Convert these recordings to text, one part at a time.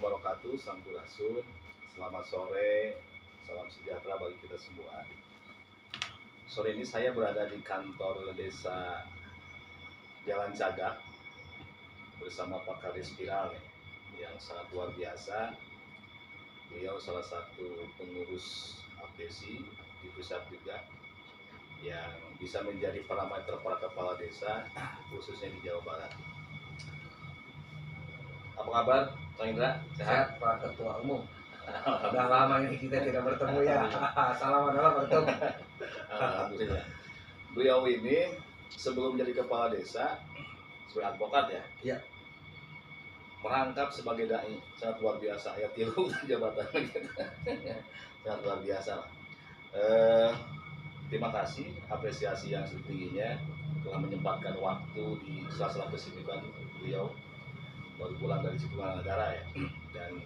wabarakatuh, Sampurasun. Selamat sore, salam sejahtera bagi kita semua. Sore ini saya berada di kantor desa Jalan Cagak bersama Pak Kades Viral yang sangat luar biasa. Beliau salah satu pengurus APSI di pusat juga yang bisa menjadi parameter para kepala desa khususnya di Jawa Barat. Apa kabar, Kang Indra? Sehat, Pak Ketua Umum. Udah lama ini kita tidak bertemu ya. Salam adalah Pak Ketua. Alhamdulillah. Beliau ini sebelum menjadi kepala desa sebagai advokat ya. Iya. Merangkap sebagai dai, sangat luar biasa. Ya tiru jabatan gitu. Sangat luar biasa. Terima kasih, apresiasi yang setingginya telah menyempatkan waktu di sela-sela kesibukan beliau baru pulang dari sejumlah negara ya. Dan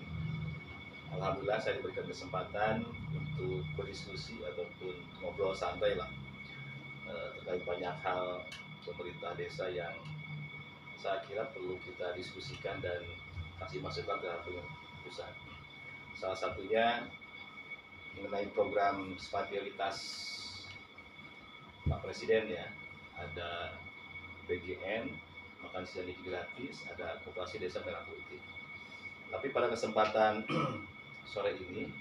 alhamdulillah saya diberikan kesempatan untuk berdiskusi ataupun ngobrol santai lah terkait banyak hal pemerintah desa yang saya kira perlu kita diskusikan dan kasih masukan terhadap pusat. Salah satunya mengenai program spasialitas Pak Presiden ya, ada BGN, makan siang gratis, ada Koperasi Desa Merah Putih. Tapi pada kesempatan sore ini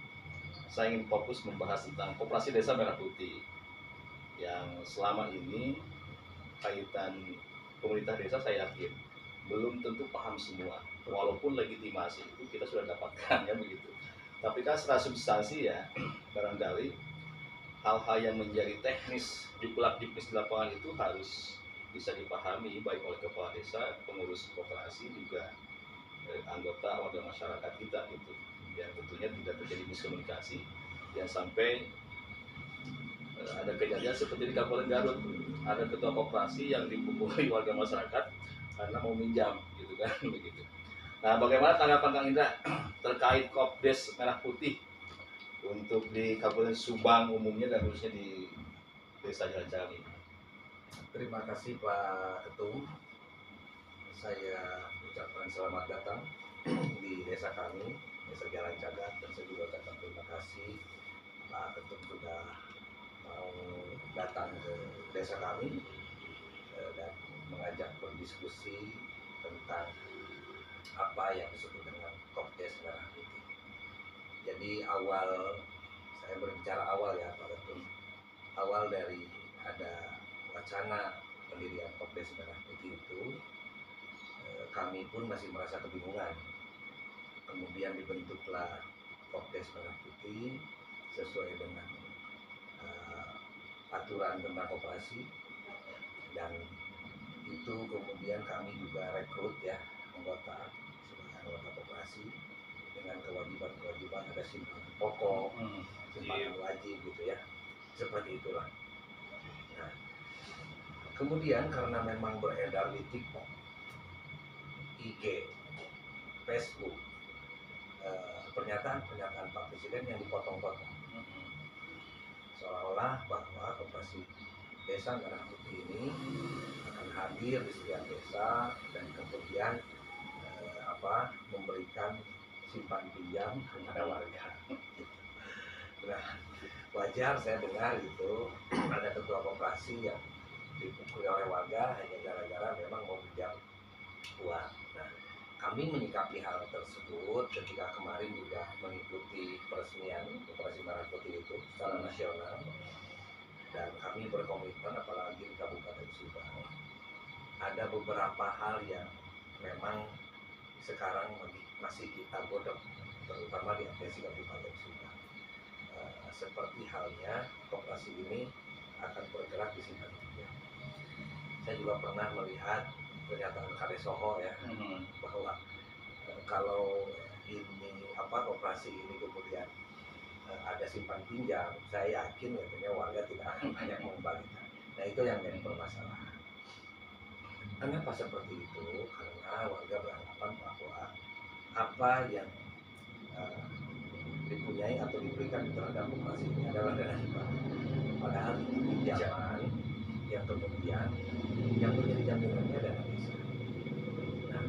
saya ingin fokus membahas tentang Koperasi Desa Merah Putih yang selama ini kaitan pemerintah desa saya yakin belum tentu paham semua, walaupun legitimasi itu kita sudah dapatkan ya begitu. Tapi kan secara substansi ya barangkali hal-hal yang menjadi teknis di lapangan itu harus bisa dipahami baik oleh kepala desa, pengurus koperasi juga anggota warga masyarakat kita gitu. Yang tentunya tidak terjadi miskomunikasi yang sampai ada kejadian seperti di Kabupaten Garut, ada ketua koperasi yang dipukuli warga masyarakat karena mau minjam gitu kan begitu. Nah, bagaimana tanggapan Kang Indra terkait Kopdes Merah Putih untuk di Kabupaten Subang umumnya dan khususnya di Desa Jalan Cagak ini? Terima kasih Pak Ketum. Saya ucapkan selamat datang di desa kami, Desa Jalan Cagak, dan saya juga ucapkan terima kasih Pak Ketum sudah mau datang ke desa kami dan mengajak berdiskusi tentang apa yang disebut dengan Kopdes Merah Putih. Jadi saya berbicara awal ya Pak Ketum, awal dari ada wacana pendirian Kopdes Merah Putih itu kami pun masih merasa kebingungan. Kemudian dibentuklah Kopdes Merah Putih sesuai dengan aturan tentang koperasi, dan itu kemudian kami juga rekrut ya anggota sebagai anggota koperasi dengan kewajiban ada simpanan pokok, simpanan wajib gitu ya, seperti itulah. Nah, kemudian karena memang beredar di TikTok, IG, Facebook, pernyataan Pak Presiden yang dipotong-potong, seolah-olah bahwa Koperasi Desa Merah Putih ini akan hadir di setiap desa dan kemudian memberikan simpan pinjam kepada warga. Nah, wajar saya dengar itu ada ketua koperasi yang dipukuli oleh warga hanya gara-gara memang mau pinjam uang. Nah, kami menyikapi hal tersebut ketika kemarin juga mengikuti peresmian Koperasi Merah Putih itu secara nasional, dan kami berkomitmen apalagi di Kabupaten Subang ada beberapa hal yang memang sekarang masih kita godok, terutama di APSI Kabupaten Subang. Seperti halnya koperasi ini akan bergerak di simpan pinjam. Saya juga pernah melihat pernyataan Kades Soho ya, bahwa kalau ini koperasi ini kemudian ada simpan pinjam, saya yakin katanya warga tidak akan banyak mengembalikan. Nah, itu yang menjadi permasalahan. Kenapa seperti itu? Karena warga beranggapan bahwa apa yang dipunyai atau diberikan terhadap koperasi ini adalah dana hibah, padahal itu pinjaman yang kemudian yang menjadi jaminannya dana desa. Nah,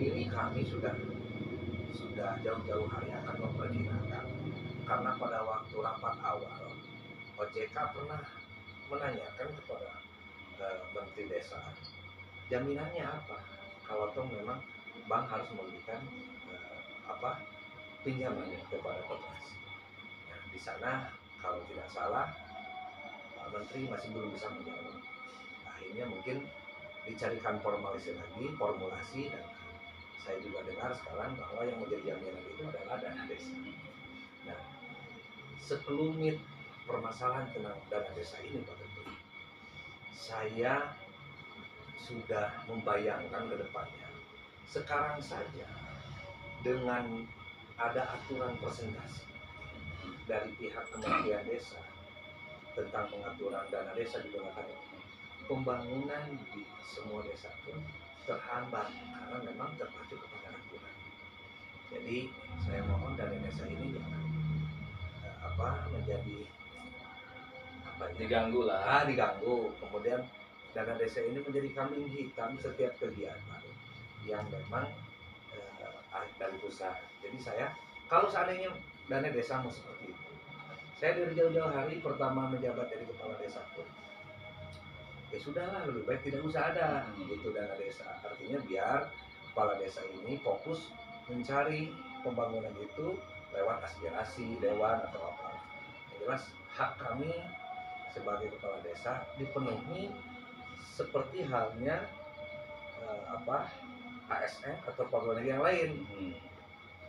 ini kami sudah jauh-jauh hari akan memperkirakan, karena pada waktu rapat awal OJK pernah menanyakan kepada Menteri Desa, jaminannya apa kalau toh memang bank harus memberikan pinjaman kepada koperasi. Nah, di sana kalau tidak salah Pak Menteri masih belum bisa menjawab. Akhirnya mungkin dicarikan formulasi, dan saya juga dengar sekarang bahwa yang menjadi jaminan itu adalah dana desa. Nah, sekelumit permasalahan tentang dana desa ini Pak Ketua, saya sudah membayangkan ke depannya. Sekarang saja dengan ada aturan presentasi dari pihak Kementerian Desa tentang pengaturan dana desa digunakan, pembangunan di semua desa pun terhambat karena memang terpacu kepada aturan. Jadi saya mohon dana desa ini jangan menjadi diganggu lah. Diganggu. Kemudian dana desa ini menjadi kambing hitam setiap kegiatan yang memang dari pusat. Jadi saya, kalau seandainya dana desa mau seperti itu, saya dari jauh-jauh hari pertama menjabat jadi kepala desa pun, ya sudahlah, lebih baik tidak usah ada itu dana desa. Artinya biar kepala desa ini fokus mencari pembangunan itu lewat aspirasi dewan atau apa. Yang jelas hak kami sebagai kepala desa dipenuhi seperti halnya ASN atau pegawai negeri yang lain.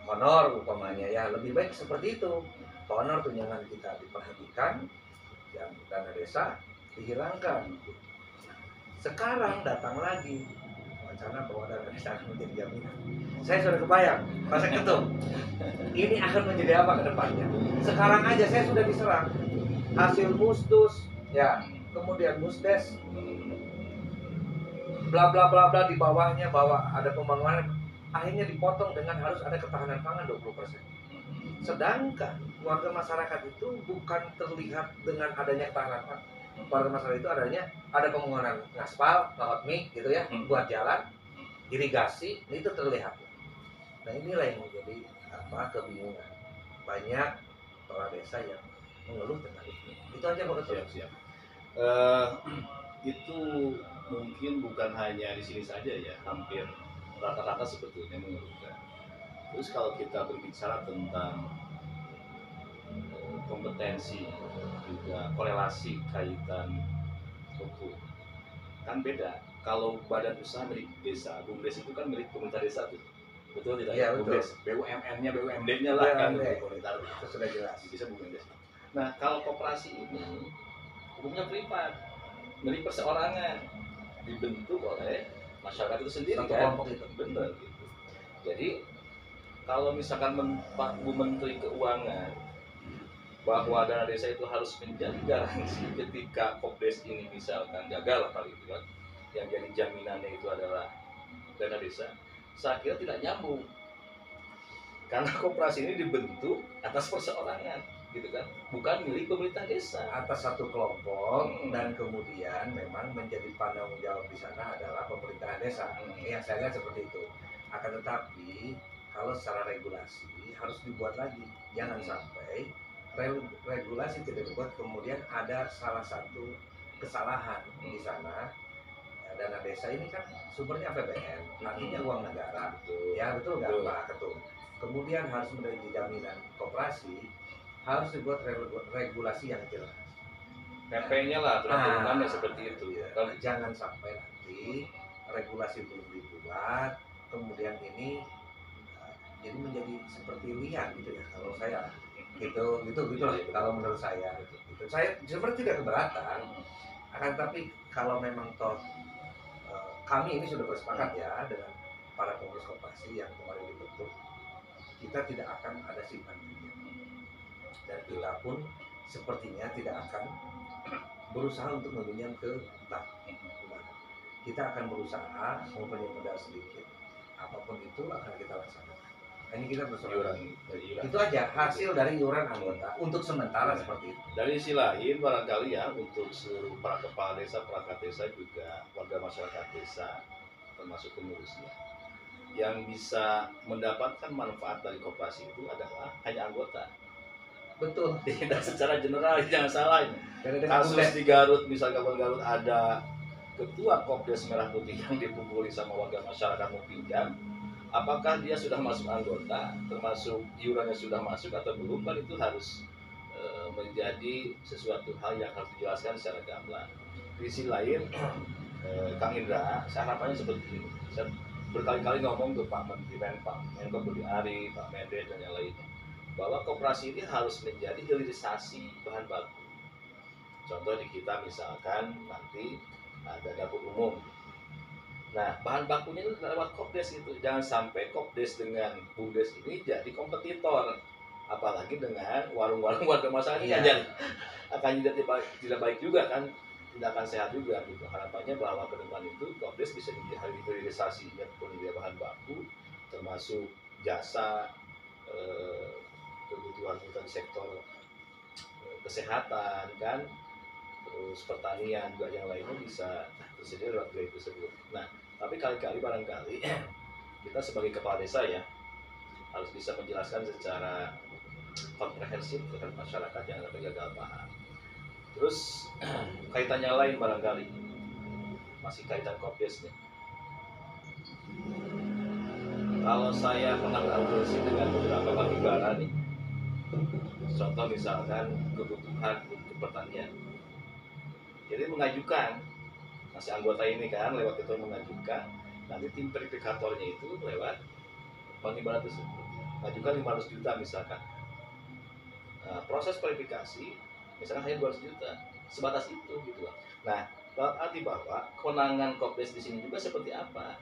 Honor umpamanya, ya lebih baik seperti itu. Honor tunjangan kita diperhatikan, yang dana desa dihilangkan. Sekarang datang lagi wacana bahwa dana desa akan menjadi jaminan. Saya sudah kebayang, Pak Ketum, ini akan menjadi apa ke depannya. Sekarang aja saya sudah diserang hasil mustus, ya, kemudian musdes, bla bla bla bla, di bawahnya bahwa ada pembangunan, akhirnya dipotong dengan harus ada ketahanan pangan 20%. Sedangkan warga masyarakat itu bukan terlihat dengan adanya ketahanan pangan. Warga masyarakat itu adanya ada pembangunan aspal, hotmik gitu ya, buat jalan, irigasi, itu terlihat. Nah, inilah yang menjadi kebingungan. Banyak kepala desa yang mengeluh tentang itu. Itu aja Pak Ketua. Siap. Itu mungkin bukan hanya di sini saja ya, hampir rata-rata sebetulnya mengeluhkan. Terus kalau kita berbicara tentang kompetensi, juga korelasi kaitan hukum, kan beda. Kalau badan usaha milik desa, BUMDes itu kan milik pemerintah desa tuh, betul tidak? Ya, BUMDes, BUMN-nya, BUMD-nya lah kan, pemerintah itu sudah jelas. Bisa BUMDes. Nah, kalau koperasi ini hukumnya privat, milik perseorangan, dibentuk oleh masyarakat itu sendiri. Satu kan? kelompok itu. Benar gitu. Jadi kalau misalkan Pak Bu Menteri Keuangan bahwa dana desa itu harus menjadi garansi ketika Kopdes ini misalkan gagal kali itu kan, yang jadi jaminannya itu adalah dana desa, saya kira tidak nyambung, karena koperasi ini dibentuk atas perseorangan gitu kan, bukan milik pemerintah desa, atas satu kelompok. Dan kemudian memang menjadi penanggung jawab di sana adalah pemerintah desa. Yang saya lihat seperti itu. Akan tetapi kalau secara regulasi harus dibuat lagi, jangan sampai regulasi tidak dibuat kemudian ada salah satu kesalahan di sana. Dana desa ini kan sumbernya APBN, artinya uang negara. Ya betul nggak Pak Ketum? Kemudian harus menjadi jaminan koperasi, harus dibuat regulasi yang jelas. PP-nya lah, turunannya seperti itu. Ya, jangan sampai nanti regulasi belum dibuat, kemudian ini jadi menjadi seperti liar gitu ya. Kalau saya gitu lah. Kalau menurut saya, gitu. Saya seperti tidak keberatan. Akan tapi kalau memang toh kami ini sudah bersepakat ya dengan para pengurus koperasi yang kemarin dibentuk, kita tidak akan ada simpan pinjam, dan kita pun sepertinya tidak akan berusaha untuk meminjam ke bank. Kita akan berusaha mempunyai modal sedikit, apapun itu akan kita laksanakan. Ini kita bersepakat. Itu aja hasil dari iuran anggota untuk sementara seperti itu. Dari sisi lain barangkali ya, untuk seluruh para kepala desa, perangkat desa, juga warga masyarakat desa termasuk pengurusnya, yang bisa mendapatkan manfaat dari koperasi itu adalah hanya anggota. Betul. Tidak secara general, jangan salah ini. Karena dengan Kasus bumdes. di Garut, misalnya Kabupaten Garut ada ketua Kopdes Merah Putih yang dipukuli sama warga masyarakat mau pinjam, apakah dia sudah masuk anggota, termasuk iurannya sudah masuk atau belum, kan itu harus menjadi sesuatu hal yang harus dijelaskan secara gamblang. Di sisi lain, Kang Indra, saya harapannya seperti ini. Saya berkali-kali ngomong ke Pak Menteri Menko Budi Ari, Pak Mendes dan yang lainnya, bahwa koperasi ini harus menjadi hilirisasi bahan baku. Contoh di kita misalkan nanti ada dapur umum. Nah, bahan bakunya itu lewat Kopdes itu. Jangan sampai Kopdes dengan Bumdes ini jadi kompetitor. Apalagi dengan warung-warung warga masyarakat ini Iya. akan tidak baik juga kan, tidak akan sehat juga gitu. Harapannya bahwa ke depan itu Kopdes bisa menjadi hilirisasi ya, penyedia bahan baku, termasuk jasa, kebutuhan tentang sektor kesehatan kan, terus pertanian juga yang lainnya bisa tersedia lewat biaya tersebut. Nah, tapi kali-kali barangkali kita sebagai kepala desa ya harus bisa menjelaskan secara komprehensif terhadap masyarakat yang ada gagal paham. Terus kaitannya lain barangkali masih kaitan Kopdes nih. Kalau saya pernah beraudiensi dengan beberapa pagibara nih, contoh misalkan kebutuhan untuk pertanian, jadi mengajukan masih anggota ini kan lewat itu mengajukan, nanti tim verifikatornya itu lewat pagibara tersebut mengajukan 500 juta misalkan. Nah, proses verifikasi misalkan hanya 200 juta, sebatas itu gitu loh. Nah, berarti bahwa kewenangan Kopdes di sini juga seperti apa?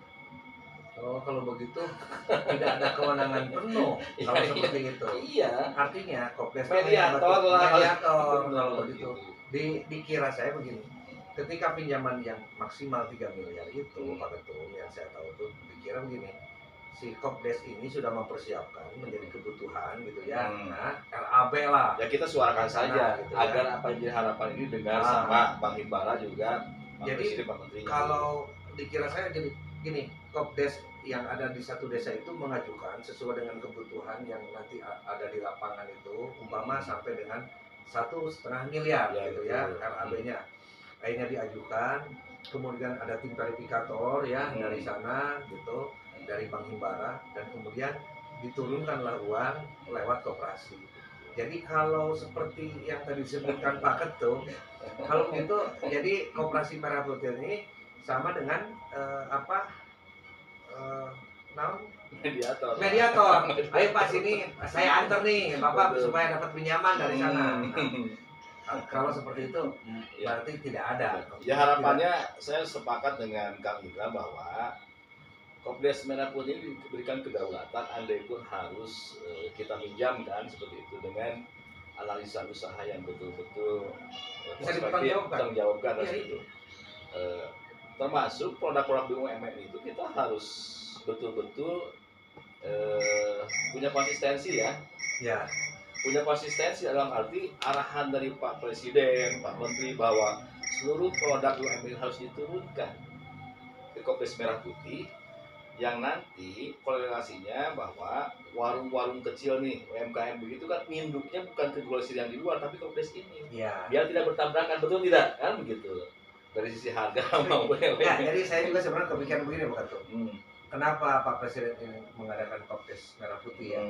Oh, kalau begitu tidak ada kewenangan penuh kalau Iya, seperti itu. Iya, Artinya Kopdes itu mediator hanya lah. mediator kalau Betul, begitu. gitu. Dikira saya begini, ketika pinjaman yang maksimal 3 miliar itu Pak Ketum, yang saya tahu itu dikira begini, si Kopdes ini sudah mempersiapkan menjadi kebutuhan gitu ya. Nah, RAB lah. Ya kita suarakan saja gitu agar ya. apa yang jadi harapan ini dengar sama Bang Himbara juga, Pak Jadi Presiden, Pak Menteri. kalau dikira saya jadi gini, Kopdes yang ada di satu desa itu mengajukan sesuai dengan kebutuhan yang nanti ada di lapangan itu, umpama sampai dengan 1,5 miliar Ya, gitu betul. ya RAB-nya. Akhirnya diajukan, kemudian ada tim verifikator ya dari sana gitu, dari Bank Himbara, dan kemudian diturunkanlah uang lewat koperasi. Jadi kalau seperti yang tadi disebutkan Pak Ketum, kalau begitu jadi Koperasi Merah Putih ini sama dengan mediator. Ayo Pak sini, saya antar nih Bapak supaya dapat pinjaman dari sana. Nah, kalau seperti itu berarti tidak ada. Ya harapannya saya sepakat dengan Kang Indra bahwa Kopdes Merah Putih ini diberikan kedaulatan, andai pun harus kita minjamkan seperti itu dengan analisa usaha yang betul-betul bisa dipertanggungjawabkan seperti itu. Termasuk produk-produk BUMN itu kita harus betul-betul punya konsistensi ya. Ya. Punya konsistensi dalam arti arahan dari Pak Presiden, Pak Menteri bahwa seluruh produk BUMN harus diturunkan ke Kopdes Merah Putih, yang nanti korelasinya bahwa warung-warung kecil nih UMKM begitu kan induknya bukan ke grosir yang di luar tapi Kopdes ini. Ya. Biar tidak bertabrakan, betul tidak? Kan begitu. Dari sisi harga maupun yang lain. Ya, jadi saya juga sebenarnya kepikiran begini Pak Ketum. Kenapa Pak Presiden ini mengadakan Kopdes Merah Putih ya?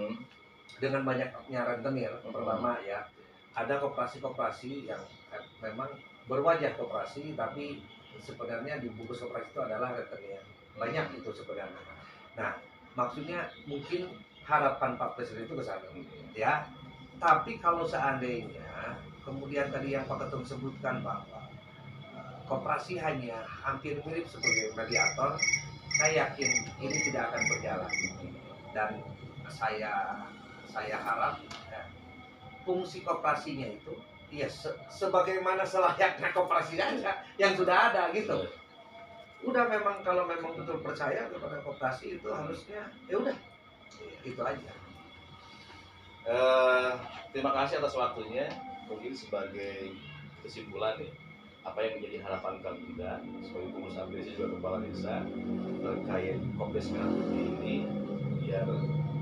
Dengan banyaknya rentenir, pertama ya, ada koperasi-koperasi yang memang berwajah koperasi, tapi sebenarnya di bungkus koperasi itu adalah rentenir. Banyak itu sebenarnya. Nah, maksudnya mungkin harapan Pak Presiden itu ke sana, ya. Tapi kalau seandainya, kemudian tadi yang Pak Ketum sebutkan bahwa koperasi hanya hampir mirip sebagai mediator, saya yakin ini tidak akan berjalan. Dan saya harap fungsi koperasinya itu ya sebagaimana selayaknya koperasi aja yang sudah ada gitu. Udah memang kalau memang betul percaya kepada koperasi itu harusnya ya udah itu aja. Terima kasih atas waktunya. Mungkin sebagai kesimpulan nih, apa yang menjadi harapan kami juga sebagai pengurus APDC juga kepala desa terkait Kopdes Merah Putih ini biar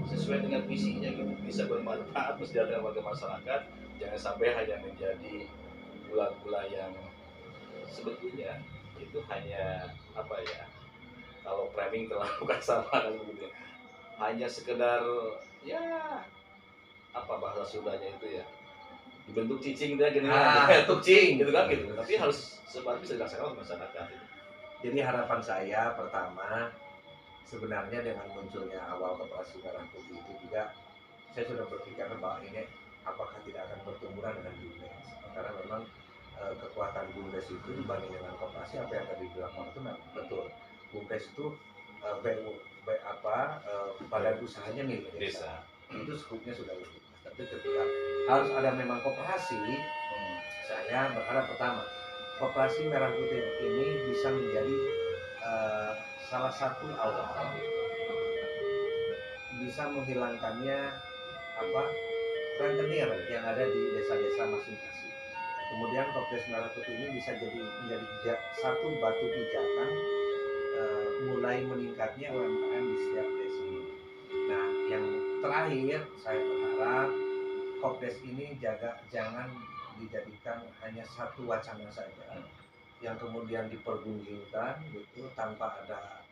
sesuai dengan visinya gitu, bisa bermanfaat mensejahterakan warga masyarakat, jangan sampai hanya menjadi gula-gula yang sebetulnya itu hanya apa ya, kalau framing terlalu kasar kan begitu ya, hanya sekedar ya apa bahasa Sundanya itu ya, dibentuk cicing dia gini cicing gitu kan gitu, tapi harus sebenarnya bisa dilaksanakan oleh masyarakat gitu. Jadi harapan saya pertama, sebenarnya dengan munculnya awal Koperasi Merah Putih itu juga saya sudah berpikir bahwa ini apakah tidak akan bertumbuhan dengan BUMDes, karena memang kekuatan BUMDes itu dibanding dengan koperasi apa yang tadi bilang itu memang betul. BUMDes itu badan usahanya milik desa. Itu skupnya sudah lebih. Tapi ketika harus ada memang koperasi, saya berharap pertama Koperasi Merah Putih ini bisa menjadi salah satu awal bisa menghilangkannya rentenir yang ada di desa-desa masing-masing. Kemudian Kopdes Merah Putih ini bisa menjadi satu batu pijakan mulai meningkatnya UMKM di setiap desa. Nah, yang terakhir saya berharap Kopdes ini jangan dijadikan hanya satu wacana saja yang kemudian dipergunjingkan gitu tanpa ada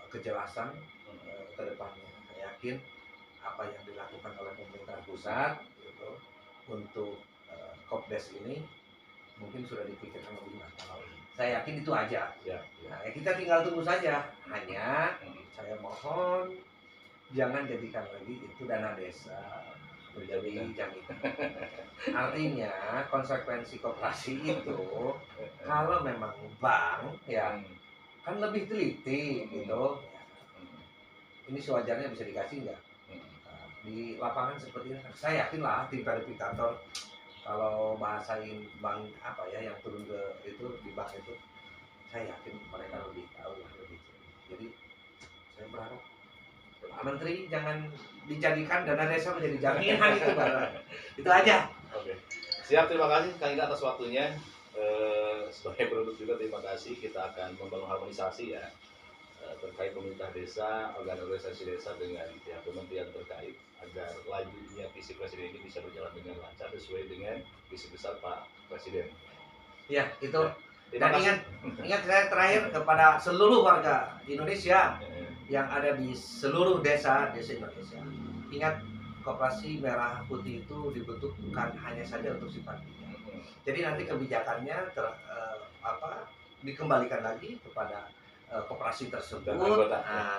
kejelasan ke depannya. Saya yakin apa yang dilakukan oleh pemerintah pusat gitu, untuk Kopdes ini mungkin sudah dipikirkan lebih matang. Saya yakin itu aja. Nah, kita tinggal tunggu saja. Hanya saya mohon jangan jadikan lagi itu dana desa menjadi jaminan. Artinya konsekuensi koperasi itu kalau memang bank ya kan lebih teliti gitu. Ini sewajarnya bisa dikasih nggak? Di lapangan seperti ini, saya yakin lah tim verifikator kalau bahasain bank apa ya yang turun ke itu di bank itu, saya yakin mereka lebih tahu lah lebih. Jadi saya berharap Pak Menteri jangan dijadikan dana desa menjadi jaminan itu barang. Itu aja. Oke. Siap, terima kasih Kang Ida atas waktunya. Sebagai penduduk juga terima kasih. Kita akan membangun harmonisasi ya terkait pemerintah desa, organisasi desa dengan pihak kementerian terkait agar lajunya visi presiden ini bisa berjalan dengan lancar sesuai dengan visi besar Pak Presiden. Ya, itu. Ya, dan ingat saya terakhir kepada seluruh warga Indonesia yang ada di seluruh desa Indonesia. Ingat, Koperasi Merah Putih itu dibentuk bukan hanya saja untuk simpatinya. Jadi nanti kebijakannya dikembalikan lagi kepada koperasi tersebut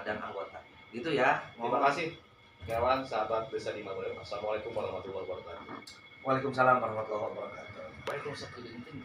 dan anggota. Gitu ya. Terima kasih kawan sahabat Desa Dimana. Assalamualaikum warahmatullahi wabarakatuh. Waalaikumsalam warahmatullahi wabarakatuh. Waalaikumsalam.